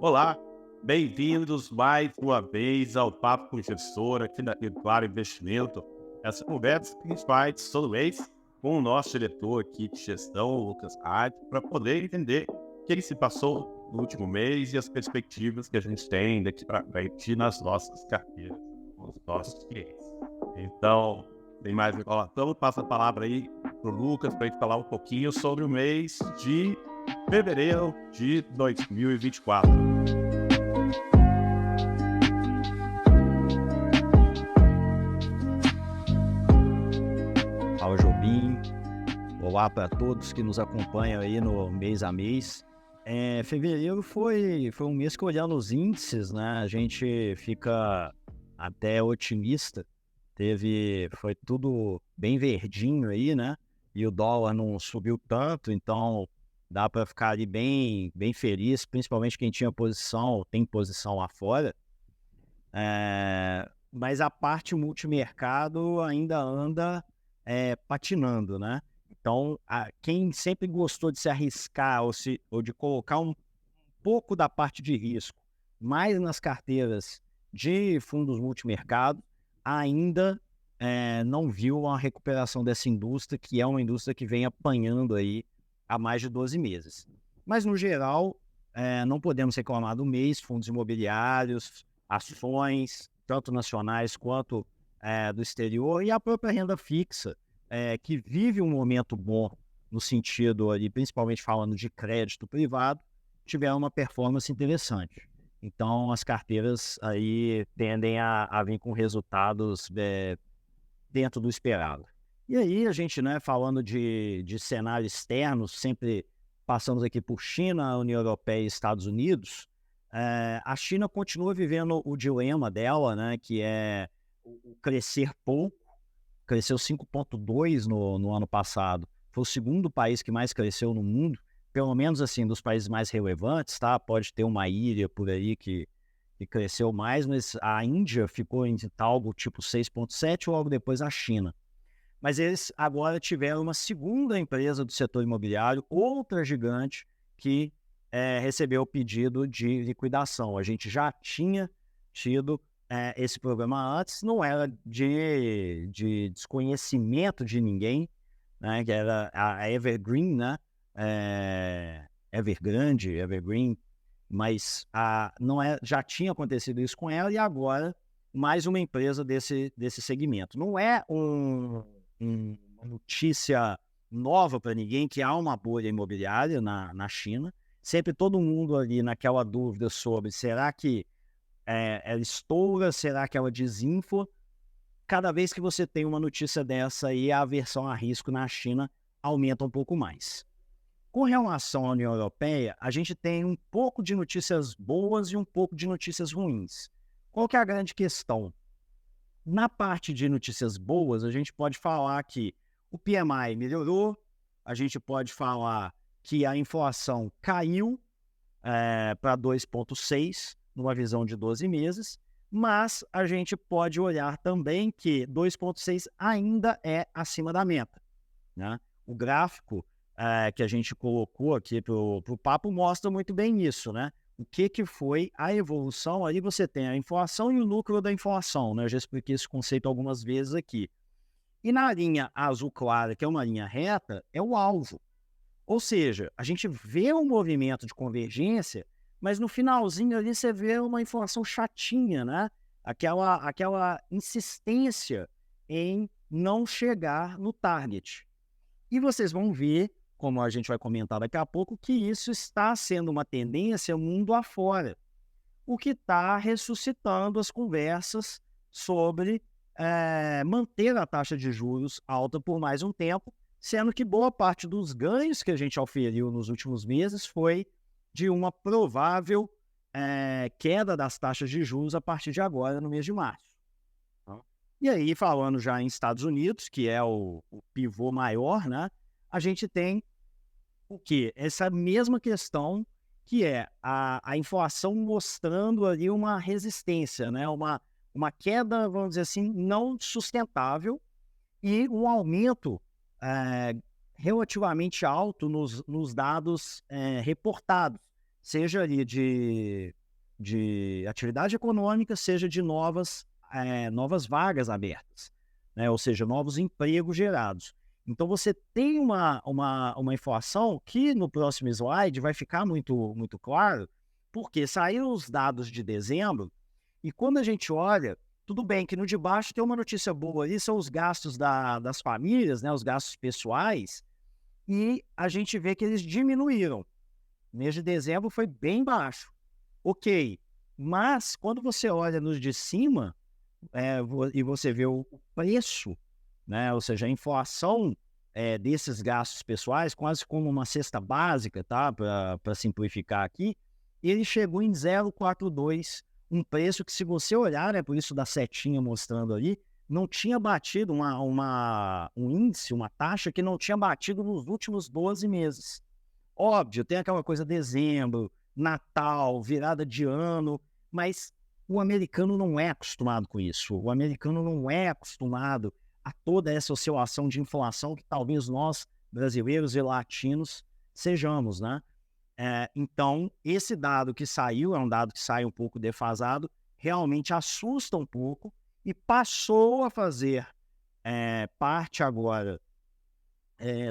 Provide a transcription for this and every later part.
Olá, bem-vindos mais uma vez ao Papo com o Gestor aqui da Rio Claro Investimento. Essa conversa que a gente faz todo mês com o nosso diretor aqui de gestão, o Lucas Rádio, para poder entender o que se passou no último mês e as perspectivas que a gente tem daqui para frente nas nossas carteiras, com os nossos clientes. Então, sem mais enrolação, passo a palavra aí para o Lucas para a gente falar um pouquinho sobre o mês de fevereiro de 2024. Fala, Jobim. Olá para todos que nos acompanham aí no mês a mês. Fevereiro foi um mês que, olhando os índices, né, a gente fica até otimista. Foi tudo bem verdinho aí, né? E o dólar não subiu tanto, então dá para ficar ali bem feliz, principalmente quem tinha posição, tem posição lá fora. Mas a parte multimercado ainda anda patinando, né? Então, quem sempre gostou de se arriscar ou de colocar um pouco da parte de risco mais nas carteiras de fundos multimercado, ainda não viu uma recuperação dessa indústria, que é uma indústria que vem apanhando aí há mais de 12 meses. Mas, no geral, não podemos reclamar do mês, fundos imobiliários, ações, tanto nacionais quanto do exterior, e a própria renda fixa, que vive um momento bom no sentido ali, principalmente falando de crédito privado, tiveram uma performance interessante. Então, as carteiras aí tendem a vir com resultados dentro do esperado. E aí, a gente, né, falando de cenário externo, sempre passamos aqui por China, União Europeia e Estados Unidos. A China continua vivendo o dilema dela, né, que é o crescer pouco. Cresceu 5,2% no ano passado. Foi o segundo país que mais cresceu no mundo, pelo menos assim, dos países mais relevantes, tá? Pode ter uma ilha por aí que cresceu mais, mas a Índia ficou em algo tipo 6,7% logo depois a China. Mas eles agora tiveram uma segunda empresa do setor imobiliário, outra gigante, que recebeu o pedido de liquidação. A gente já tinha tido esse problema antes, não era de desconhecimento de ninguém, né, que era a Evergreen, né, Evergreen, mas já tinha acontecido isso com ela, e agora mais uma empresa desse segmento. Não é uma notícia nova para ninguém que há uma bolha imobiliária na China. Sempre todo mundo ali naquela dúvida sobre será que ela estoura, será que ela desinfla? Cada vez que você tem uma notícia dessa aí, a aversão a risco na China aumenta um pouco mais. Com relação à União Europeia, a gente tem um pouco de notícias boas e um pouco de notícias ruins. Qual que é a grande questão? Na parte de notícias boas, a gente pode falar que o PMI melhorou, a gente pode falar que a inflação caiu para 2,6%, numa visão de 12 meses, mas a gente pode olhar também que 2,6 ainda é acima da meta, né? O gráfico que a gente colocou aqui para o papo mostra muito bem isso, né? O que foi a evolução? Ali você tem a inflação e o lucro da inflação, né? Eu já expliquei esse conceito algumas vezes aqui. E na linha azul clara, que é uma linha reta, é o alvo. Ou seja, a gente vê um movimento de convergência, mas no finalzinho ali você vê uma inflação chatinha, né? Aquela insistência em não chegar no target. E vocês vão ver, como a gente vai comentar daqui a pouco, que isso está sendo uma tendência mundo afora, o que está ressuscitando as conversas sobre manter a taxa de juros alta por mais um tempo, sendo que boa parte dos ganhos que a gente auferiu nos últimos meses foi de uma provável queda das taxas de juros a partir de agora, no mês de março. E aí, falando já em Estados Unidos, que é o pivô maior, né, a gente tem o quê? Essa mesma questão, que é a inflação mostrando ali uma resistência, né, uma queda, vamos dizer assim, não sustentável, e um aumento relativamente alto nos dados reportados, seja ali de atividade econômica, seja de novas vagas abertas, né? Ou seja, novos empregos gerados. Então, você tem uma informação que no próximo slide vai ficar muito, muito claro, porque saíram os dados de dezembro, e quando a gente olha, tudo bem que no de baixo tem uma notícia boa ali, são os gastos das famílias, né, os gastos pessoais, e a gente vê que eles diminuíram. O mês de dezembro foi bem baixo. Ok, mas quando você olha nos de cima, e você vê o preço, né, ou seja, a inflação desses gastos pessoais, quase como uma cesta básica, tá, para simplificar aqui, ele chegou em 0,42, um preço que, se você olhar, né, por isso da setinha mostrando ali, não tinha batido um índice, uma taxa que não tinha batido nos últimos 12 meses. Óbvio, tem aquela coisa dezembro, Natal, virada de ano, mas o americano não é acostumado com isso. O americano não é acostumado a toda essa oscilação de inflação que talvez nós, brasileiros e latinos, sejamos, né? Então, esse dado que saiu, é um dado que sai um pouco defasado, realmente assusta um pouco e passou a fazer parte agora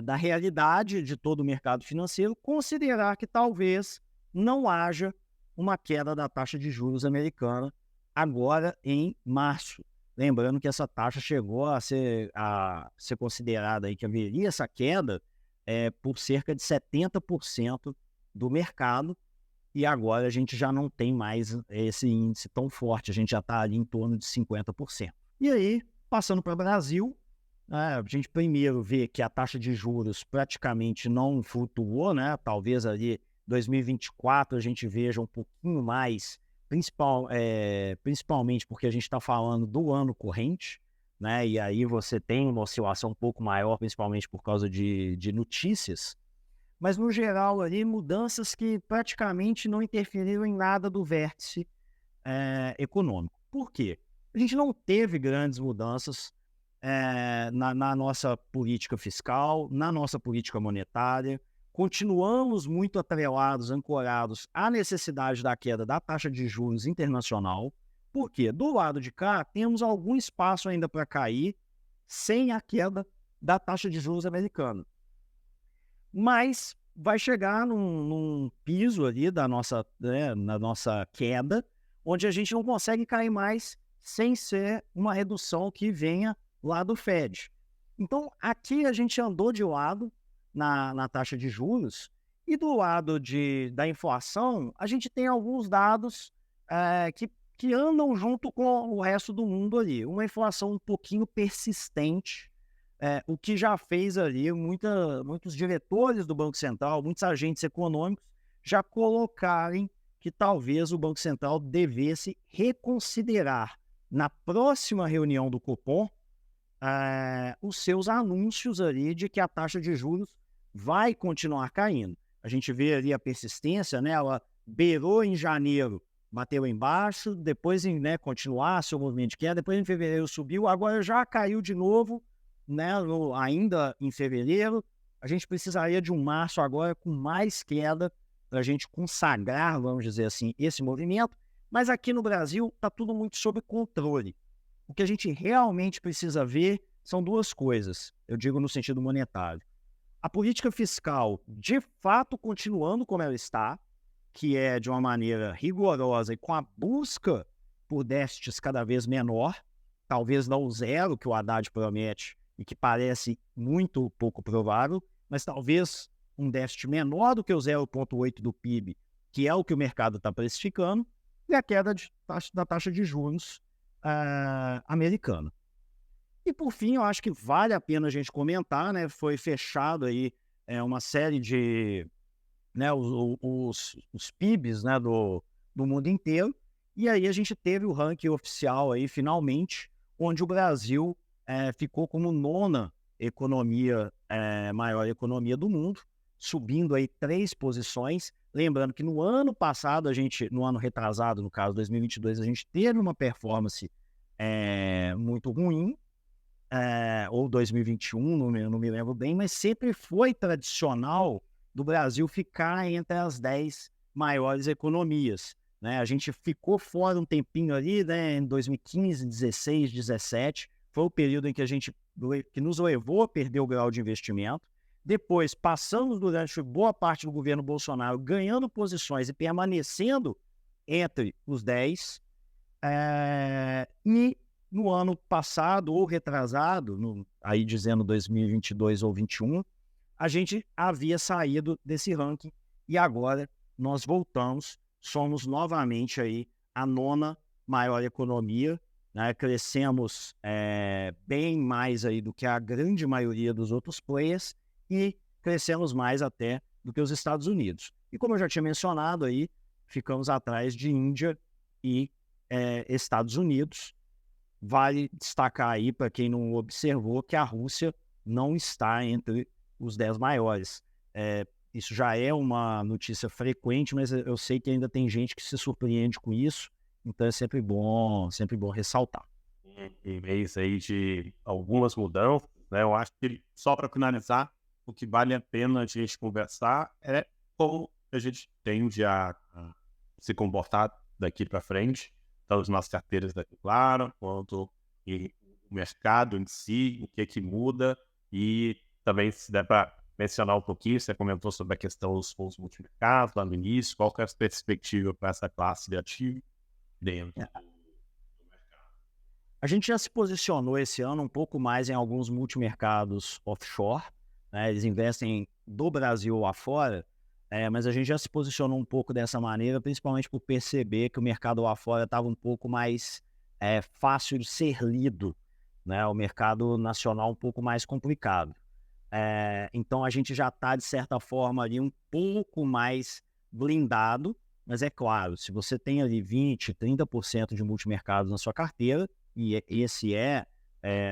da realidade de todo o mercado financeiro, considerar que talvez não haja uma queda da taxa de juros americana agora em março. Lembrando que essa taxa chegou a ser considerada aí, que haveria essa queda por cerca de 70% do mercado, e agora a gente já não tem mais esse índice tão forte, a gente já está ali em torno de 50%. E aí, passando para o Brasil, a gente primeiro vê que a taxa de juros praticamente não flutuou, né? Talvez ali 2024 a gente veja um pouquinho mais, principalmente porque a gente está falando do ano corrente, né? E aí você tem uma oscilação um pouco maior, principalmente por causa de notícias. Mas, no geral, ali, mudanças que praticamente não interferiram em nada do vértice econômico. Por quê? A gente não teve grandes mudanças na nossa política fiscal, na nossa política monetária. Continuamos muito atrelados, ancorados à necessidade da queda da taxa de juros internacional. Por quê? Do lado de cá, temos algum espaço ainda para cair sem a queda da taxa de juros americana. Mas vai chegar num piso ali na nossa queda, onde a gente não consegue cair mais sem ser uma redução que venha lá do Fed. Então, aqui a gente andou de lado na taxa de juros, e do lado da inflação, a gente tem alguns dados que andam junto com o resto do mundo ali. Uma inflação um pouquinho persistente, o que já fez ali muitos diretores do Banco Central, muitos agentes econômicos, já colocarem que talvez o Banco Central devesse reconsiderar, na próxima reunião do Copom, os seus anúncios ali de que a taxa de juros vai continuar caindo. A gente vê ali a persistência, né? Ela beirou em janeiro, bateu embaixo, depois continuar seu movimento de queda, depois em fevereiro subiu, agora já caiu de novo, né? Ainda em fevereiro. A gente precisaria de um março agora com mais queda para a gente consagrar, vamos dizer assim, esse movimento. Mas aqui no Brasil está tudo muito sob controle. O que a gente realmente precisa ver são duas coisas, eu digo no sentido monetário. A política fiscal, de fato, continuando como ela está, que é de uma maneira rigorosa e com a busca por déficits cada vez menor, talvez não o zero que o Haddad promete e que parece muito pouco provável, mas talvez um déficit menor do que o 0,8 do PIB, que é o que o mercado está precificando, e a queda da taxa de juros americana. E, por fim, eu acho que vale a pena a gente comentar, né? Foi fechado aí uma série de os PIBs, né, do mundo inteiro, e aí a gente teve o ranking oficial aí, finalmente, onde o Brasil ficou como nona maior economia do mundo, subindo aí 3 posições. Lembrando que no ano passado, no ano retrasado, no caso 2022, a gente teve uma performance muito ruim, ou 2021, não me lembro bem, mas sempre foi tradicional do Brasil ficar entre as 10 maiores economias, né? A gente ficou fora um tempinho ali, né, em 2015, 16, 17, foi o período em que que nos levou a perder o grau de investimento. Depois, passamos durante boa parte do governo Bolsonaro ganhando posições e permanecendo entre os 10. E no ano passado ou retrasado, aí dizendo 2022 ou 21, a gente havia saído desse ranking e agora nós voltamos, somos novamente aí a 9ª maior economia, né? Crescemos bem mais aí do que a grande maioria dos outros players e crescemos mais até do que os Estados Unidos. E como eu já tinha mencionado aí, ficamos atrás de Índia e Estados Unidos. Vale destacar aí, para quem não observou, que a Rússia não está entre os 10 maiores. Isso já é uma notícia frequente, mas eu sei que ainda tem gente que se surpreende com isso, então é sempre bom ressaltar. Em vez aí de algumas mudanças, né, eu acho que só para finalizar, o que vale a pena a gente conversar é como a gente tende a se comportar daqui para frente, tanto as nossas carteiras da Claro, quanto o mercado em si, o que muda, e também se der para mencionar um pouquinho, você comentou sobre a questão dos fundos multimercados lá no início, qual que é a perspectiva para essa classe de ativo dentro do mercado? A gente já se posicionou esse ano um pouco mais em alguns multimercados offshore, né? Eles investem do Brasil lá fora, mas a gente já se posicionou um pouco dessa maneira, principalmente por perceber que o mercado lá fora estava um pouco mais fácil de ser lido, né? O mercado nacional um pouco mais complicado. Então a gente já está, de certa forma, ali um pouco mais blindado, mas é claro, se você tem ali 20%, 30% de multimercados na sua carteira, e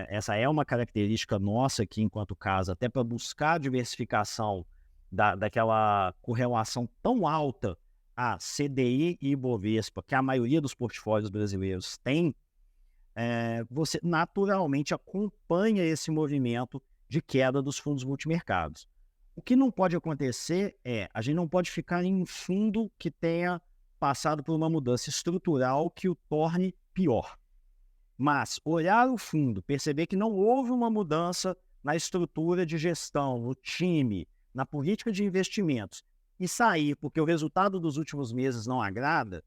essa é uma característica nossa aqui enquanto casa, até para buscar diversificação daquela correlação tão alta a CDI e Ibovespa, que a maioria dos portfólios brasileiros tem, você naturalmente acompanha esse movimento de queda dos fundos multimercados. O que não pode acontecer a gente não pode ficar em um fundo que tenha passado por uma mudança estrutural que o torne pior. Mas olhar o fundo, perceber que não houve uma mudança na estrutura de gestão, no time, na política de investimentos, e sair porque o resultado dos últimos meses não agrada,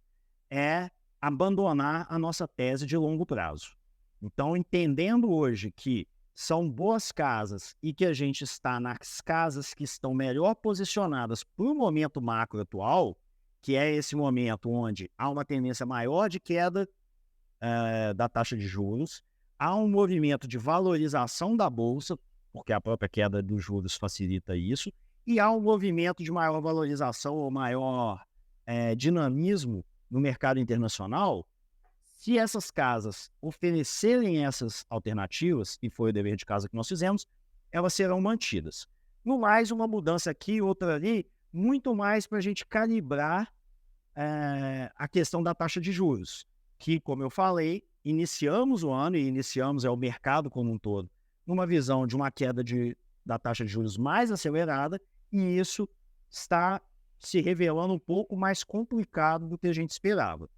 é abandonar a nossa tese de longo prazo. Então, entendendo hoje que são boas casas e que a gente está nas casas que estão melhor posicionadas para o momento macro atual, que é esse momento onde há uma tendência maior de queda da taxa de juros, há um movimento de valorização da bolsa, porque a própria queda dos juros facilita isso, e há um movimento de maior valorização ou maior dinamismo no mercado internacional. Se essas casas oferecerem essas alternativas, e foi o dever de casa que nós fizemos, elas serão mantidas. No mais, uma mudança aqui, outra ali, muito mais para a gente calibrar a questão da taxa de juros, que, como eu falei, iniciamos o ano, e iniciamos o mercado como um todo, numa visão de uma queda da taxa de juros mais acelerada, e isso está se revelando um pouco mais complicado do que a gente esperava.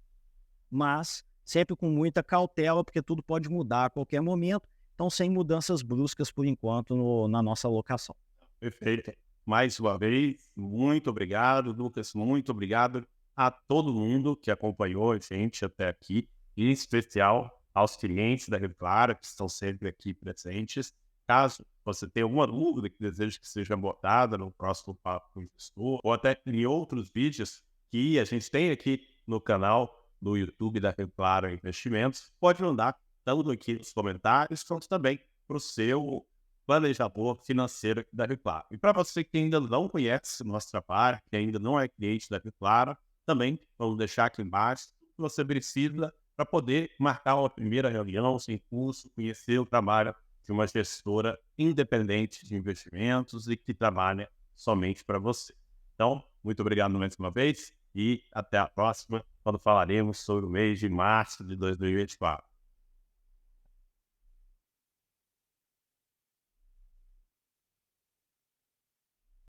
Mas sempre com muita cautela, porque tudo pode mudar a qualquer momento, então sem mudanças bruscas por enquanto na nossa alocação. Perfeito. Mais uma vez, muito obrigado, Lucas, muito obrigado a todo mundo que acompanhou a gente até aqui, em especial aos clientes da Rio Claro, que estão sempre aqui presentes. Caso você tenha alguma dúvida que deseja que seja abordada no próximo Papo com o Gestor, ou até em outros vídeos que a gente tem aqui no canal do YouTube da Rio Claro Investimentos, pode mandar tanto aqui nos comentários, quanto também para o seu planejador financeiro aqui da Rio Claro. E para você que ainda não conhece o nosso trabalho, que ainda não é cliente da Rio Claro, também vamos deixar aqui embaixo o que você precisa para poder marcar uma primeira reunião sem custo, conhecer o trabalho de uma gestora independente de investimentos e que trabalha somente para você. Então, muito obrigado mais uma vez e até a próxima, quando falaremos sobre o mês de março de 2024.